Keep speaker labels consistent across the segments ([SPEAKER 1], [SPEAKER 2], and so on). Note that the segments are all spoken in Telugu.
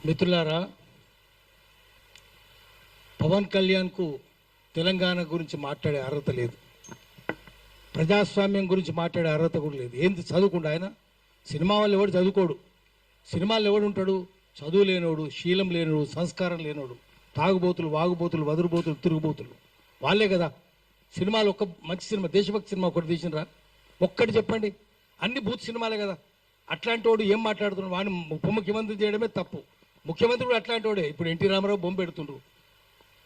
[SPEAKER 1] మిత్రులారా, పవన్ కళ్యాణ్కు తెలంగాణ గురించి మాట్లాడే అర్హత లేదు, ప్రజాస్వామ్యం గురించి మాట్లాడే అర్హత కూడా లేదు. ఏంది చదువుకుండా ఆయన? సినిమా వాళ్ళు ఎవడు చదువుకోడు, సినిమాల్లో ఎవడు ఉంటాడు? చదువు లేనోడు, శీలం లేనోడు, సంస్కారం లేనోడు, తాగుబోతులు, వాగుబోతులు, వదురుబోతులు, తిరుగుబోతులు వాళ్ళే కదా. సినిమాలు ఒక్క మంచి సినిమా, దేశభక్తి సినిమా ఒకటి తీసినరా? ఒక్కటి చెప్పండి. అన్ని బూత్ సినిమాలే కదా. అట్లాంటి వాడు ఏం మాట్లాడుతున్నాడు? వాడిని ఉప ముఖ్యమంత్రి చేయడమే తప్పు. ముఖ్యమంత్రి కూడా అట్లాంటి వాడే. ఇప్పుడు ఎన్టీ రామారావు బొమ్మ పెడుతుండ్రు.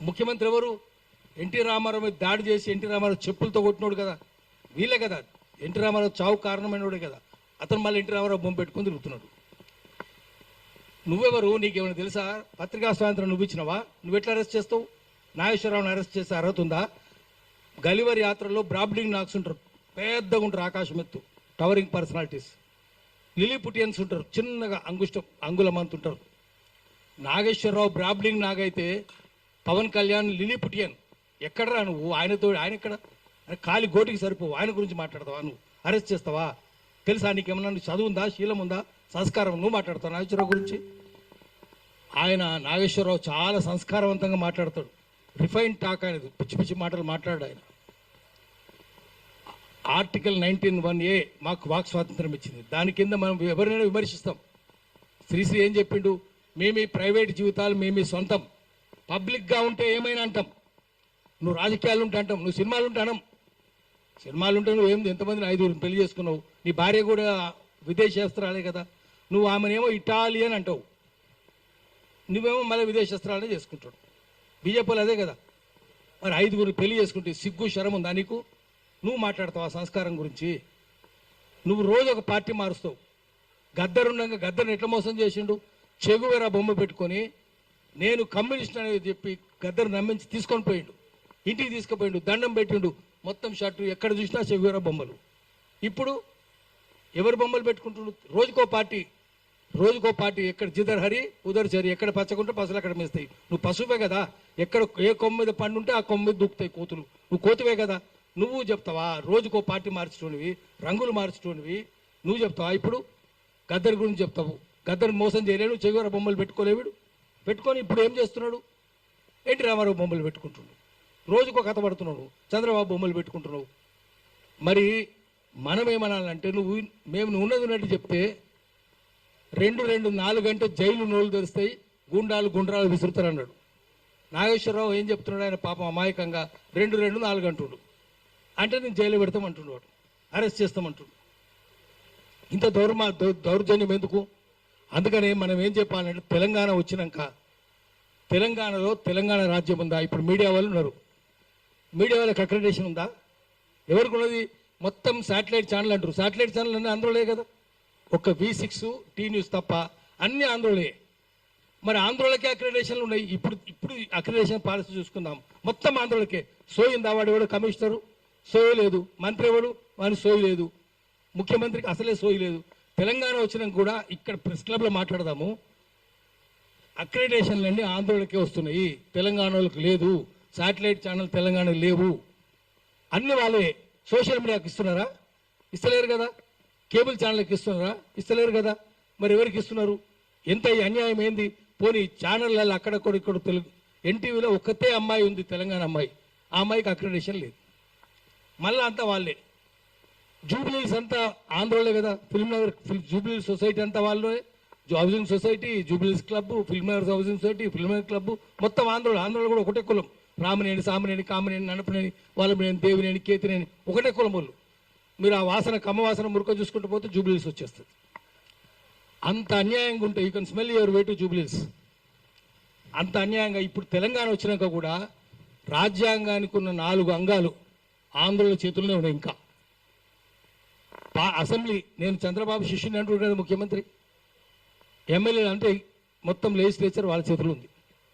[SPEAKER 1] ముఖ్యమంత్రి ఎవరు? ఎన్టీ రామారావు మీద దాడి చేసి ఎన్టీ రామారావు చెప్పులతో కొట్టినోడు కదా, వీళ్ళే కదా. ఎన్టీ రామారావు చావు కారణమైనోడే కదా. అతను మళ్ళీ ఎన్టీ రామారావు బొమ్మ పెట్టుకుని తిరుగుతున్నాడు. నువ్వెవరు? నీకేమైనా తెలుసా? పత్రికా స్వాతంత్రం నువ్వు ఇచ్చినవా? నువ్వు ఎట్లా అరెస్ట్ చేస్తావు? నాగేశ్వరరావుని అరెస్ట్ చేసే అర్హత ఉందా? గలివర్ యాత్రలో బ్రాబ్లింగ్ నాక్స్ ఉంటారు, పెద్దగా ఉంటారు, ఆకాశం ఎత్తు, టవరింగ్ పర్సనాలిటీస్. లిలీపుటియన్స్ ఉంటారు, చిన్నగా అంగుళమంత ఉంటారు. నాగేశ్వరరావు బ్రాబ్లింగ్ నాగైతే పవన్ కళ్యాణ్ లిలీపుటియన్. ఎక్కడరా నువ్వు? ఆయన ఎక్కడ? కాలి గోటికి సరిపోవు. ఆయన గురించి మాట్లాడతావా? నువ్వు అరెస్ట్ చేస్తావా? తెలుసా నీకేమన్నా? చదువు ఉందా? శీలం ఉందా? సంస్కారం? నువ్వు మాట్లాడతావు నాగేశ్వరరావు గురించి? నాగేశ్వరరావు చాలా సంస్కారవంతంగా మాట్లాడతాడు. రిఫైన్ టాక్ అనేది, పిచ్చి పిచ్చి మాటలు మాట్లాడు ఆయన. ఆర్టికల్ 19(1)A మాకు వాక్ స్వాతంత్రం ఇచ్చింది. దాని కింద మనం ఎవరినైనా విమర్శిస్తాం. శ్రీశ్రీ ఏం చెప్పిండు? మేమీ ప్రైవేట్ జీవితాలు మేమీ సొంతం, పబ్లిక్గా ఉంటే ఏమైనా అంటాం. నువ్వు రాజకీయాలు ఉంటే అంటాం, నువ్వు సినిమాలు ఉంటే అనం. సినిమాలు ఉంటే నువ్వు ఎంతమందిని 5 పెళ్లి చేసుకున్నావు? నీ భార్య కూడా విదేశేస్త్రాలే కదా. నువ్వు ఆమెనేమో ఇటాలియన్ అంటావు, నువ్వేమో మళ్ళీ విదేశేస్త్రాలనే చేసుకుంటాడు. బీజేపీలు అదే కదా. మరి 5 పెళ్లి చేసుకుంటే సిగ్గు శరం ఉందా నీకు? నువ్వు మాట్లాడతావు ఆ సంస్కారం గురించి? నువ్వు రోజు ఒక పార్టీ మారుస్తావు. గద్దరుండగా గద్దర్ని ఎట్లా మోసం చేసిండు? చెగువేరా బొమ్మ పెట్టుకొని నేను కమ్యూనిస్ట్ అనేది చెప్పి గద్దరు నమ్మించి తీసుకొని పోయిండు, ఇంటికి తీసుకుపోయిండు, దండం పెట్టిండు, మొత్తం షర్టు ఎక్కడ చూసినా చెగువేరా బొమ్మలు. ఇప్పుడు ఎవరు బొమ్మలు పెట్టుకుంటుండు? రోజుకో పార్టీ. ఎక్కడ జిదర్ హరి ఉదర్ చరి, ఎక్కడ పచ్చకుంటే పసలు అక్కడ మేస్తాయి. నువ్వు పశువే కదా. ఎక్కడ ఏ కొమ్మ మీద పండు ఉంటే ఆ కొమ్మ మీద దూకుతాయి కోతులు. నువ్వు కోతువే కదా. నువ్వు చెప్తావా? రోజుకో పార్టీ మార్చుకోనివి, రంగులు మార్చుకోనివి నువ్వు చెప్తావా? ఇప్పుడు గద్దర్ గురించి చెప్తావు. గద్దర్ మోసం చేయలేడు, చెగువేరా బొమ్మలు పెట్టుకోలేడు. పెట్టుకొని ఇప్పుడు ఏం చేస్తున్నాడు? ఎన్టీ రామారావు బొమ్మలు పెట్టుకుంటున్నాడు, రోజుకో కథ పడుతున్నాడు, చంద్రబాబు బొమ్మలు పెట్టుకుంటున్నావు. మరి మనం ఏమనాలంటే, మేము ఉన్నది ఉన్నట్టు చెప్తే 4 గంటలు జైలు నోళ్ళు తెరుస్తాయి, గుండ్రాలు విసురుతారు అన్నాడు. నాగేశ్వరరావు ఏం చెప్తున్నాడు? ఆయన పాపం అమాయకంగా 4 గంటలు అంటే నేను జైలు పెడతామంటున్నాడు, అరెస్ట్ చేస్తామంటున్నాడు. ఇంత దౌర్జన్యం ఎందుకు? అందుకని మనం ఏం చెప్పాలంటే, తెలంగాణ వచ్చినాక తెలంగాణలో తెలంగాణ రాజ్యం ఉందా? ఇప్పుడు మీడియా వాళ్ళు ఉన్నారు, మీడియా వాళ్ళకి అక్రెడిటేషన్ ఉందా? ఎవరికి ఉన్నది? మొత్తం శాటిలైట్ ఛానల్ అంటారు. శాటిలైట్ ఛానల్ అన్నీ ఆంధ్రలే కదా. ఒక్క V6 టీ న్యూస్ తప్ప అన్ని ఆంధ్రలే. మరి ఆంధ్రలకే అక్రెడిటేషన్లు ఉన్నాయి. ఇప్పుడు అక్రెడిటేషన్ పాలసీ చూసుకుందాం, మొత్తం ఆంధ్రలకే. సోయిందా? వాడు ఎవడు కమిషనరు? సోయి లేదు. మంత్రి ఎవడు? వాని సోయి లేదు. ముఖ్యమంత్రికి అసలే సోయి లేదు. తెలంగాణ వచ్చినాక కూడా ఇక్కడ ప్రెస్ క్లబ్లో మాట్లాడదాము, అక్రెడిటేషన్లన్నీ ఆంధ్రలకే వస్తున్నాయి, తెలంగాణలకు లేదు. శాటిలైట్ ఛానల్ తెలంగాణ లేవు. అన్ని వాళ్ళే. సోషల్ మీడియాకి ఇస్తున్నారా? ఇస్తలేరు కదా. కేబుల్ ఛానల్కి ఇస్తున్నారా? ఇస్తలేరు కదా. మరి ఎవరికి ఇస్తున్నారు? ఎంత అన్యాయం ఏంది? పోనీ ఛానళ్ళల్లో అక్కడక్కడ తెలుగు ఎన్టీవీలో ఒక్కతే అమ్మాయి ఉంది, తెలంగాణ అమ్మాయి. ఆ అమ్మాయికి అక్రెడిటేషన్ లేదు. మళ్ళీ అంతా వాళ్ళే. జూబ్లీస్ అంతా ఆంధ్రలో కదా. ఫిల్మ్ నగర్ జూబ్లీ సొసైటీ అంతా వాళ్ళే. Housing society, Jubilee's club, film Nagar housing society, film Nagar club మొత్తం ఆంధ్రలో కూడా ఒకటే కులం. రామనేని, సామనేని, కామనేని, నడపనేని, వాళ్ళమనేని, దేవినేని, కేతినేని ఒకటే కులం వాళ్ళు. మీరు ఆ వాసన, కమ్మ వాసన మురుక చూసుకుంటూ పోతే జూబ్లీస్ వచ్చేస్తుంది. అంత అన్యాయంగా ఉంటాయి. You can smell your way to Jubilee's. అంత అన్యాయంగా ఇప్పుడు తెలంగాణ వచ్చినాక కూడా రాజ్యాంగానికి ఉన్న 4 అంగాలు ఆంధ్రుల చేతుల్లోనే ఉన్నాయి. ఇంకా అసెంబ్లీ, నేను చంద్రబాబు శిష్యుని అంటున్నాడు కదా ముఖ్యమంత్రి. ఎమ్మెల్యేలు అంటే మొత్తం లెజిస్లేచర్ వాళ్ళ చేతులు ఉంది,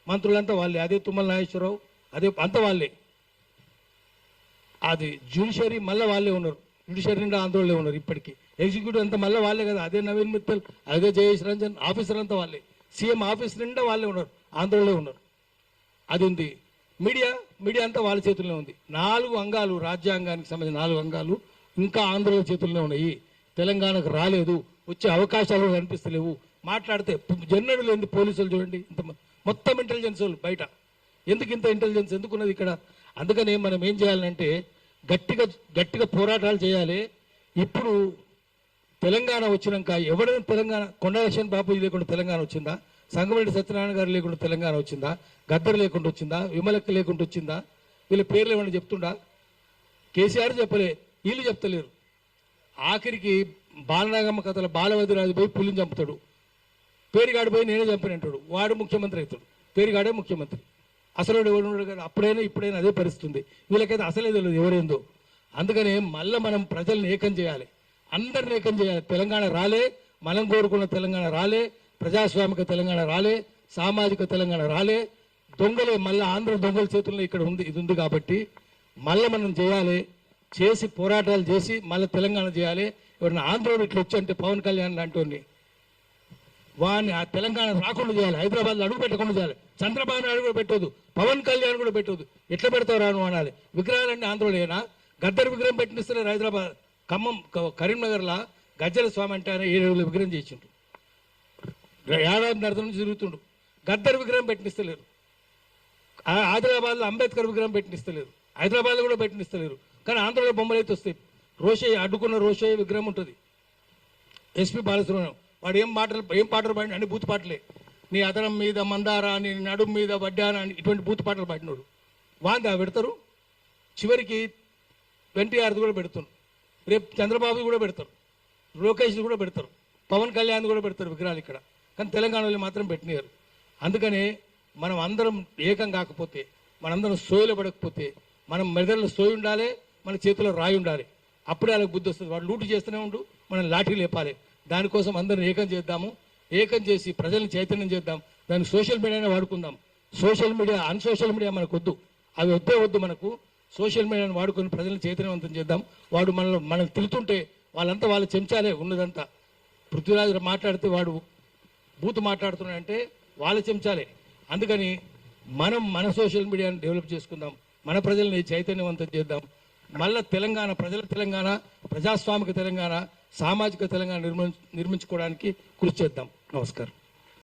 [SPEAKER 1] మంత్రులంతా వాళ్ళే. అదే తుమ్మల నాగేశ్వరరావు, అదే అంతా వాళ్ళే. అది జ్యుడిషియరీ మళ్ళీ వాళ్ళే ఉన్నారు. జ్యుడిషియరీ నిండా ఆందోళనలో ఉన్నారు ఇప్పటికీ. ఎగ్జిక్యూటివ్ అంతా మళ్ళీ వాళ్ళే కదా. అదే నవీన్ మిత్తల్, అదే జయేష్ రంజన్, ఆఫీసర్ అంతా వాళ్ళే. సీఎం ఆఫీస్ నిండా వాళ్ళే ఉన్నారు, ఆందోళనలో ఉన్నారు. అది ఉంది. మీడియా అంతా వాళ్ళ చేతుల్లో ఉంది. 4 అంగాలు, రాజ్యాంగానికి సంబంధించిన 4 అంగాలు ఇంకా ఆంధ్రుల చేతుల్లో ఉన్నాయి. తెలంగాణకు రాలేదు, వచ్చే అవకాశాలు కనిపిస్తలేవు. మాట్లాడితే జనరల్ లేని పోలీసులు చూడండి ఇంత మొత్తం ఇంటెలిజెన్స్ వాళ్ళు బయట ఎందుకు ఇంత ఇంటెలిజెన్స్ ఎందుకున్నది ఇక్కడ. అందుకని మనం ఏం చేయాలంటే గట్టిగా గట్టిగా పోరాటాలు చేయాలి. ఇప్పుడు తెలంగాణ వచ్చినాక ఎవరైనా తెలంగాణ కొండలక్ష్మణ్ బాబు లేకుండా తెలంగాణ వచ్చిందా, సంగమరెడ్డి సత్యనారాయణ గారు లేకుండా తెలంగాణ వచ్చిందా, గద్దర్ లేకుండా వచ్చిందా, విమలక్క లేకుండా వచ్చిందా, వీళ్ళ పేర్లు ఏమైనా చెప్తుండా? కేసీఆర్ చెప్పలే, వీళ్ళు చెప్తలేరు. ఆఖరికి బాలనాగమ్మ కథల బాలవదిరాజు పోయి పులిని చంపుతాడు, పేరుగాడు పోయి నేనే చంపినంటాడు, వాడు ముఖ్యమంత్రి అవుతాడు, పేరుగాడే ముఖ్యమంత్రి. అసలు ఎవరు ఉన్నాడు కదా, అప్పుడైనా ఇప్పుడైనా అదే పరిస్థితుంది. వీళ్ళకైతే అసలే తెలియదు ఎవరేందో. అందుకనే మళ్ళీ మనం ప్రజల్ని ఏకం చేయాలి, అందరిని ఏకం చేయాలి. తెలంగాణ రాలే, మనం కోరుకున్న తెలంగాణ రాలే, ప్రజాస్వామిక తెలంగాణ రాలే, సామాజిక తెలంగాణ రాలే. దొంగలే మళ్ళీ ఆంధ్ర దొంగల చేతుల్లో ఇక్కడ ఉంది, ఇది ఉంది. కాబట్టి మళ్ళీ మనం చేయాలి, చేసి పోరాటాలు చేసి మళ్ళీ తెలంగాణ చేయాలి. ఎవరైనా ఆంధ్రోడు ఇట్లా వచ్చి అంటే పవన్ కళ్యాణ్ లాంటి వాడిని ఆ తెలంగాణ రాకుండా చేయాలి, హైదరాబాద్లో అడుగు పెట్టకుండా చేయాలి. చంద్రబాబు నాయుడు కూడా పెట్టదు, పవన్ కళ్యాణ్ కూడా పెట్టదు. ఎట్లా పెడతావు రాను అనాలి. విగ్రహాలన్నీ ఆంధ్రోడేనా? గద్దర్ విగ్రహం పెట్టిస్తారు హైదరాబాద్, ఖమ్మం, కరీంనగర్లో గజ్జల స్వామి అంటే ఆయన 7 రోజుల విగ్రహం చేసిండు, ఏడాది నడత నుంచి తిరుగుతుండు. గద్దర్ విగ్రహం పెట్టిస్తలేరు. ఆదిలాబాద్లో అంబేద్కర్ విగ్రహం పెట్టిస్తలేరు, హైదరాబాద్లో కూడా పెట్టిస్తలేరు. కానీ ఆంధ్రలో బొమ్మలు అయితే వస్తాయి. రోషయ్య అడ్డుకున్న రోషయ్య విగ్రహం ఉంటుంది. ఎస్పీ బాలసుబ్రహ్మణ్యం వాడు ఏం పాటలు పాడిన అన్ని బూత్ పాటలే. నీ అదనం మీద మందారా, నీ నడుము మీద వడ్డానా అని ఇటువంటి బూత్ పాటలు పాడినోడు వాందా పెడతారు. చివరికి ఎన్టీఆర్ కూడా పెడుతున్నారు, రేపు చంద్రబాబు కూడా పెడతారు, లోకేష్ కూడా పెడతారు, పవన్ కళ్యాణ్ కూడా పెడతారు విగ్రహాలు ఇక్కడ. కానీ తెలంగాణలో మాత్రం పెట్టినారు. అందుకనే మనం అందరం ఏకం కాకపోతే, మనందరం సోయలు పడకపోతే, మనం మెదడులో సోయి ఉండాలి, మన చేతిలో రాయి ఉండాలి. అప్పుడే వాళ్ళకి బుద్ధి వస్తుంది. వాడు లూటు చేస్తూనే ఉండు, మనం లాఠీ లేపాలి. దానికోసం అందరం ఏకం చేద్దాము, ఏకం చేసి ప్రజలను చైతన్యం చేద్దాం. దానికి సోషల్ మీడియానే వాడుకుందాం. సోషల్ మీడియా అన్సోషల్ మీడియా మనకు వద్దు, అవి వద్దు మనకు. సోషల్ మీడియాను వాడుకొని ప్రజలను చైతన్యవంతం చేద్దాం. వాడు మనకు తిరుగుతుంటే వాళ్ళంతా వాళ్ళ చెంచాలే ఉన్నదంతా. పృథ్వీరాజు మాట్లాడితే వాడు బూత్ మాట్లాడుతున్నాడంటే వాళ్ళ చెంచాలే. అందుకని మనం మన సోషల్ మీడియాను డెవలప్ చేసుకుందాం, మన ప్రజల్ని చైతన్యవంతం చేద్దాం. మళ్ళా తెలంగాణ ప్రజల తెలంగాణ, ప్రజాస్వామిక తెలంగాణ, సామాజిక తెలంగాణ నిర్మించుకోవడానికి కృషి చేద్దాం. నమస్కారం.